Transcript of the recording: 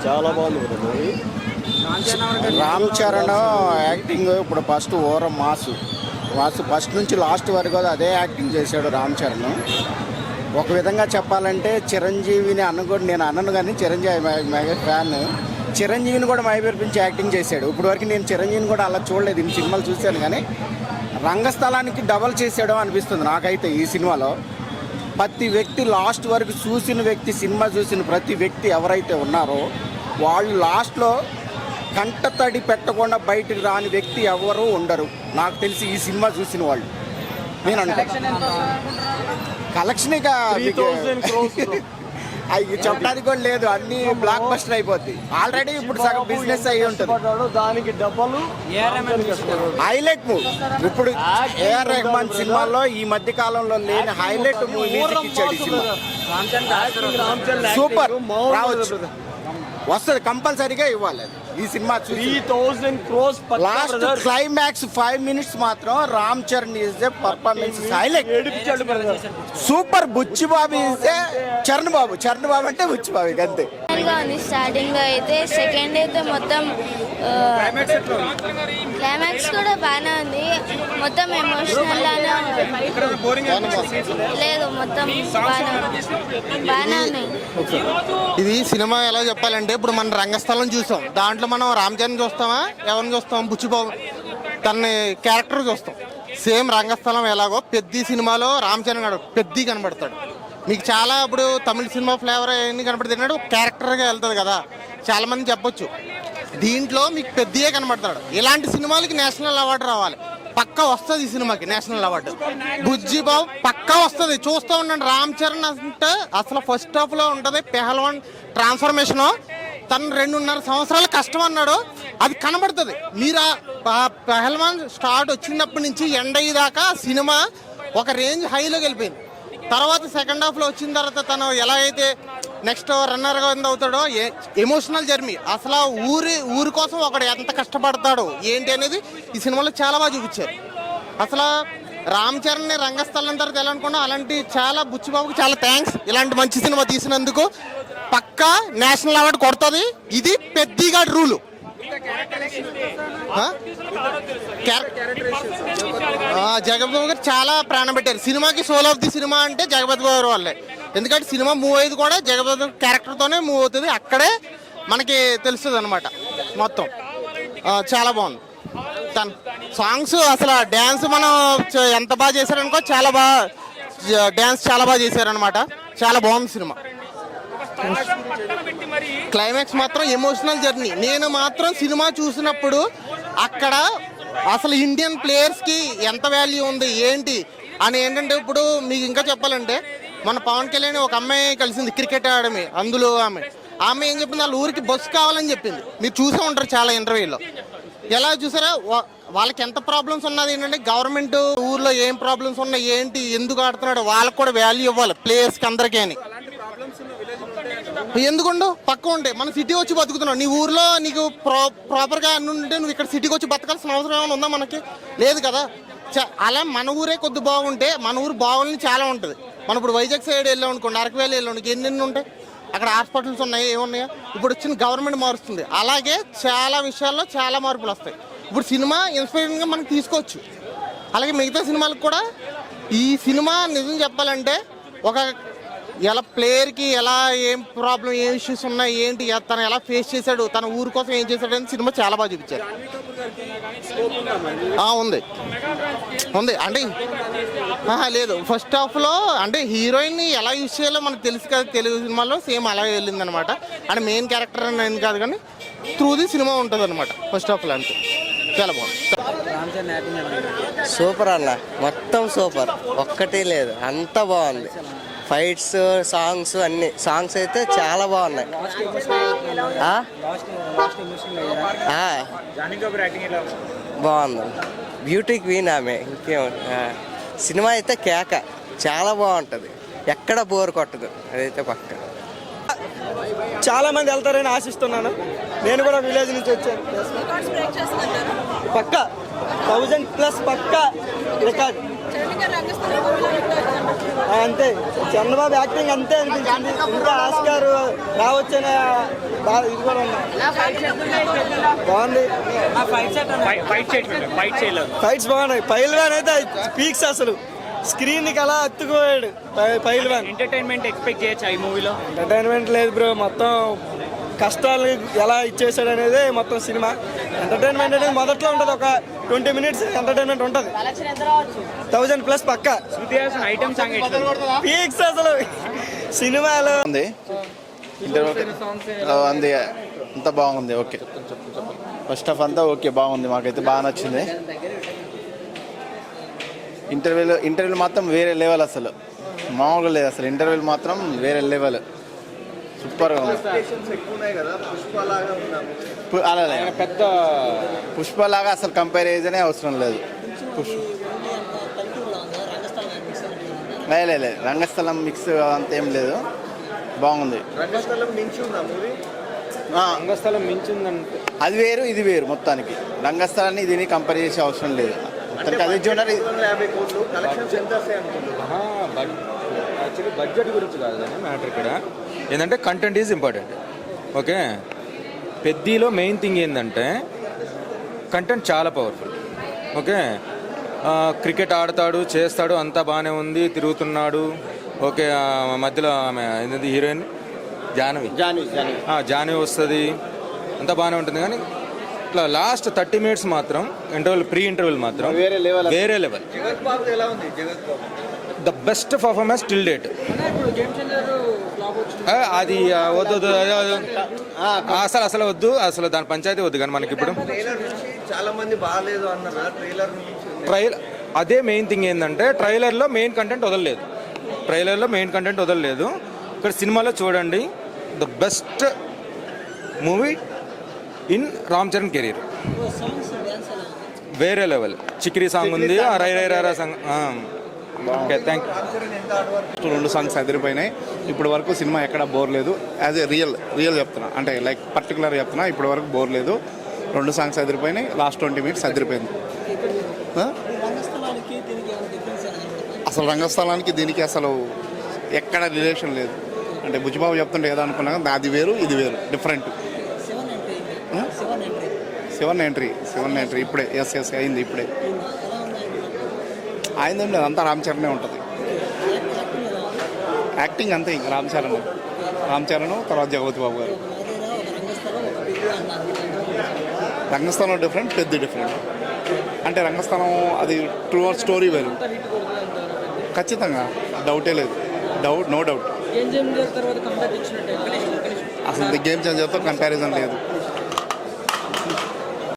చాలా బాగుంది కదా మూవీ. రామ్ చరణ్ యాక్టింగ్ ఇప్పుడు ఫస్ట్ మాసు ఫస్ట్ నుంచి లాస్ట్ వరకు అదే యాక్టింగ్ చేశాడు రామ్ చరణ్. ఒక విధంగా చెప్పాలంటే చిరంజీవిని నేను అనను కానీ చిరంజీవి మెగా ఫ్యాన్. చిరంజీవిని కూడా మైపేర్పించి యాక్టింగ్ చేశాడు. ఇప్పుడు వరకు నేను చిరంజీవిని కూడా అలా చూడలేదు, ఈ సినిమాలు చూశాను కానీ రంగస్థలానికి డబల్ చేసాడు అనిపిస్తుంది నాకైతే. ఈ సినిమాలో ప్రతి వ్యక్తి లాస్ట్ వరకు చూసిన వ్యక్తి, సినిమా చూసిన ప్రతి వ్యక్తి ఎవరైతే ఉన్నారో వాళ్ళు లాస్ట్లో కంటతడి పెట్టకుండా బయటికి రాని వ్యక్తి ఎవరు ఉండరు నాకు తెలిసి ఈ సినిమా చూసిన వాళ్ళు. నేను అనుకుంటున్నాను కలెక్షన్ ఇక అవి చెప్పడానికి కూడా లేదు, అన్ని బ్లాక్ బస్టర్ అయిపోద్ది. ఆల్రెడీ ఇప్పుడు సగం బిజినెస్ అయ్యి ఉంటుంది. దానికి డబ్బులు హైలైట్ మూవీ. ఇప్పుడు ఏఆర్ రెహమాన్ సినిమాలో ఈ మధ్య కాలంలో లేని హైలైట్ మ్యూజిక్ ఇచ్చాడు ఈ సినిమా. సూపర్ రావచ్చు, వస్తుంది కంపల్సరీగా ఇవ్వాలి ఈ సినిమా. 3000 crores లాస్ట్ క్లైమాక్స్ 5 minutes మాత్రం Ram Charan is the performance highlight. Super. Buchibabu is Charan Babu అంటే బుచ్చిబాబు అంతే. స్టార్టింగ్ లో అయితే సెకండ్ అయితే మొత్తం క్లైమాక్స్ కూడా బాగానే ఉంది. మొత్తం ఎమోషనల్ లానే లేదు, మొత్తం బాగానే ఉన్నాయి. ఇది సినిమా ఎలా చెప్పాలంటే ఇప్పుడు మన రంగస్థలం చూసాం, దాంట్లో మనం రామ్ చరణ్ చూస్తామా, ఎవరిని చూస్తాం, బుచ్చిబాబు తన క్యారెక్టర్ చూస్తాం. సేమ్ రంగస్థలం ఎలాగో పెద్ద సినిమాలో రామ్ చరణ్ గారు పెద్ద కనబడతాడు. మీకు చాలా ఇప్పుడు తమిళ సినిమా ఫ్లేవర్ అన్ని కనబడుతున్నాడు, క్యారెక్టర్గా వెళ్తుంది కదా, చాలా మంది చెప్పొచ్చు. దీంట్లో మీకు పెద్దయే కనబడతాడు. ఇలాంటి సినిమాలకి నేషనల్ అవార్డు రావాలి, పక్కా వస్తుంది ఈ సినిమాకి నేషనల్ అవార్డు. బుజ్జిబాబు పక్కా వస్తుంది, చూస్తూ ఉండండి. రామ్ చరణ్ అంటే అసలు ఫస్ట్ హాఫ్ లో ఉంటుంది పెహల్వాన్ ట్రాన్స్ఫర్మేషన్. తను 2.5 సంవత్సరాలు కష్టం అన్నాడు, అది కనబడుతుంది. మీరు పెహల్వాన్ స్టార్ట్ వచ్చినప్పటి నుంచి ఎండ్ అయ్యేదాకా సినిమా ఒక రేంజ్ హైలోకి వెళ్ళిపోయింది. తర్వాత సెకండ్ హాఫ్ లో వచ్చిన తర్వాత తను ఎలా అయితే నెక్స్ట్ రన్నర్గా అవుతాడో, ఎమోషనల్ జర్నీ, అసలు ఊరి కోసం ఒకడు ఎంత కష్టపడతాడో ఏంటి అనేది ఈ సినిమాలో చాలా బాగా చూపించారు. అసలు రామ్ చరణ్ రంగస్థలం తర్వాత ఎలా అనుకున్నా అలాంటి చాలా బుచ్చిబాబుకి చాలా థ్యాంక్స్. ఇలాంటి మంచి సినిమా తీసినందుకు పక్కా నేషనల్ అవార్డు కొడుతుంది. ఇది పెద్దగా రూలు. జగపతి గారు చాలా ప్రాణం పెట్టారు సినిమాకి. సోల్ ఆఫ్ ది సినిమా అంటే జగపతి గారు వాళ్ళే. ఎందుకంటే సినిమా మూవ్ అయ్యేది కూడా జగపతి క్యారెక్టర్తోనే మూవ్ అవుతుంది. అక్కడే మనకి తెలుస్తుంది అనమాట మొత్తం. చాలా బాగుంది. తన సాంగ్స్ అసలు డ్యాన్స్ మనం ఎంత బాగా చేశారనుకో, చాలా బాగా డ్యాన్స్ చాలా బాగా చేశారనమాట. చాలా బాగుంది సినిమా. క్లైమాక్స్ మాత్రం ఎమోషనల్ జర్నీ. నేను మాత్రం సినిమా చూసినప్పుడు అక్కడ అసలు ఇండియన్ ప్లేయర్స్కి ఎంత వాల్యూ ఉంది ఏంటి అని ఏంటంటే, ఇప్పుడు మీకు ఇంకా చెప్పాలంటే మన పవన్ కళ్యాణ్ ఒక అమ్మాయి కలిసింది క్రికెట్ ఆడమే. అందులో ఆమె ఏం చెప్పింది, వాళ్ళ ఊరికి బస్సు కావాలని చెప్పింది. మీరు చూసే ఉంటారు చాలా ఇంటర్వ్యూలో. ఎలా చూసారా వాళ్ళకి ఎంత ప్రాబ్లమ్స్ ఉన్నది ఏంటంటే, గవర్నమెంట్ ఊర్లో ఏం ప్రాబ్లమ్స్ ఉన్నాయి ఏంటి ఎందుకు ఆడుతున్నాడు వాళ్ళకి కూడా వాల్యూ ఇవ్వాలి ప్లేయర్స్కి అందరికీ అని. ఎందుకుండో పక్క ఉంటే మన సిటీ వచ్చి బతుకుతున్నావు, నీ ఊర్లో నీకు ప్రాపర్గా అన్ని ఉంటే నువ్వు ఇక్కడ సిటీకి వచ్చి బతకాల్సిన అవసరం ఏమైనా ఉందా? మనకి లేదు కదా. అలా మన ఊరే కొద్ది బాగుంటే మన ఊరు బాగుంది చాలా ఉంటుంది. మనం ఇప్పుడు వైజాగ్ సైడ్ వెళ్ళాం అనుకోండి, అరకువేలి వెళ్ళాం, ఎన్ని ఉంటాయి అక్కడ, హాస్పిటల్స్ ఉన్నాయి ఏమున్నాయా. ఇప్పుడు వచ్చిన గవర్నమెంట్ మారుస్తుంది. అలాగే చాలా విషయాల్లో చాలా మార్పులు వస్తాయి. ఇప్పుడు సినిమా ఇన్స్పైరింగ్గా మనకు తీసుకోవచ్చు. అలాగే మిగతా సినిమాలకు కూడా ఈ సినిమా నిజం చెప్పాలంటే ఒక ఎలా ప్లేయర్కి ఎలా ఏం ప్రాబ్లం ఏం ఇష్యూస్ ఉన్నాయి ఏంటి తను ఎలా ఫేస్ చేశాడు, తన ఊరి కోసం ఏం చేశాడు అని సినిమా చాలా బాగా చూపించారు. ఉంది అంటే లేదు ఫస్ట్ హాఫ్లో అంటే హీరోయిన్ని ఎలా యూజ్ చేయాలో మనకు తెలుసు కదా. తెలుగు సినిమాలో సేమ్ అలాగే వెళ్ళింది అనమాట. అంటే మెయిన్ క్యారెక్టర్ అని కాదు కానీ త్రూ ది సినిమా ఉంటుంది అనమాట ఫస్ట్ హాఫ్లో. అంతే చాలా బాగుంది. సూపర్ అన్న, మొత్తం సూపర్, ఒక్కటే లేదు, అంతా బాగుంది. ఫైట్స్ సాంగ్స్ అన్ని సాంగ్స్ అయితే చాలా బాగున్నాయి. బాగుంది. బ్యూటీ క్వీన్ ఆమె. ఇంకేం సినిమా అయితే కేక, చాలా బాగుంటుంది, ఎక్కడ బోర్ కొట్టదు, అదైతే పక్క. చాలా మంది వెళ్తారని ఆశిస్తున్నాను. నేను కూడా విలేజ్ నుంచి వచ్చాను. పక్క 1000+ పక్క రికార్డ్. అంతే చంద్రబాబు యాక్టింగ్ అంతే అనిపించింది. ఇంకా ఆస్కార్ రావచ్చనే ఇది కూడా ఉంది. బాగుంది. ఫైట్స్ బాగున్నాయి. పైల్వాన్ అయితే పీక్స్ అసలు స్క్రీన్ కి అలా అత్తుకుపోయాడు పైల్వాన్. ఎంటర్టైన్మెంట్ ఎక్స్పెక్ట్ చేయొచ్చు ఈ మూవీలో. ఎంటర్టైన్మెంట్ లేదు బ్రో, మొత్తం కష్టాలు ఎలా ఇచ్చేసాడు అనేది మొత్తం సినిమా. ఎంటర్టైన్మెంట్ అనేది మొదట్లో ఉంటుంది, ఒక 20 minutes ఎంటర్టైన్మెంట్ ఉంటుంది. 1000+ పక్క ఐటమ్ సాంగ్ పీక్స్ అసలు సినిమాలో ఉంది. అంది అంతా బాగుంది. ఓకే, ఫస్ట్ హాఫ్ అంతా ఓకే బాగుంది, మాకైతే బాగా నచ్చింది. ఇంటర్వ్యూలు మాత్రం వేరే లెవెల్, అసలు మామూలుగా లేదు. అసలు ఇంటర్వ్యూలు మాత్రం వేరే లెవెల్, సూపర్గా ఉంది. అలా పెద్ద పుష్పలాగా అసలు కంపేర్ చేసేనే అవసరం లేదు. లేదు రంగస్థలం మిక్స్ అంత ఏం లేదు, బాగుంది. రంగస్థలం మించిందంటే అది వేరు ఇది వేరు. మొత్తానికి రంగస్థలాన్ని దీన్ని కంపేర్ చేసే అవసరం లేదు. మొత్తానికి అదే చూడాలి. యాక్చువల్లీ బడ్జెట్ గురించి కాదు కానీ మ్యాటర్ ఇక్కడ ఏంటంటే కంటెంట్ ఈజ్ ఇంపార్టెంట్. ఓకే, పెద్దీలో మెయిన్ థింగ్ ఏంటంటే కంటెంట్ చాలా పవర్ఫుల్. ఓకే, క్రికెట్ ఆడతాడు, చేస్తాడు, అంతా బాగానే ఉంది, తిరుగుతున్నాడు. ఓకే, మధ్యలో ఆమె ఏంటంటే హీరోయిన్ జాహ్నవి వస్తుంది, అంతా బాగానే ఉంటుంది. కానీ ఇట్లా లాస్ట్ 30 minutes మాత్రం ప్రీ ఇంటర్వెల్ మాత్రం వేరే level. The best performance till date. అది వద్దు, అసలు వద్దు, అసలు దాని పంచాయతీ వద్దు. కానీ మనకి ఇప్పుడు చాలా మంది బాగాలేదు అన్నారు ట్రైలర్. అదే మెయిన్ థింగ్ ఏంటంటే ట్రైలర్లో మెయిన్ కంటెంట్ వదలలేదు. ఇక్కడ సినిమాలో చూడండి, the best movie in Ram Charan career. వేరే లెవెల్. చిక్రీ సాంగ్ ఉంది, రై రై రా song. Okay, thank you. 2 songs అదిరిపోయినాయి. ఇప్పటి వరకు సినిమా ఎక్కడ బోర్ లేదు. యాజ్ ఏ రియల్ చెప్తున్నా, అంటే లైక్ పర్టికులర్ చెప్తున్నా, ఇప్పటి వరకు బోర్ లేదు. 2 songs అదిరిపోయినాయి. లాస్ట్ 20 minutes అదిరిపోయింది. అసలు రంగస్థలానికి దీనికి అసలు ఎక్కడ రిలేషన్ లేదు. అంటే బుజ్జిబాబు చెప్తుంటే ఏదో అనుకున్నా, అది వేరు ఇది వేరు, డిఫరెంట్. సెవెన్ ఎంట్రీ ఇప్పుడే ఎస్ అయింది. ఇప్పుడే అయిందేం లేదు, అంతా రామ్ చరణే ఉంటుంది. యాక్టింగ్ అంతే, ఇంకా రామ్ చరణ్ తర్వాత జగపతి బాబు గారు. రంగస్థలం డిఫరెంట్, పెద్ద డిఫరెంట్. అంటే రంగస్థలం అది ట్రూ స్టోరీ వేరు, ఖచ్చితంగా డౌటే లేదు. No doubt. అసలు గేమ్ చేంజర్తో కంపారిజన్ లేదు.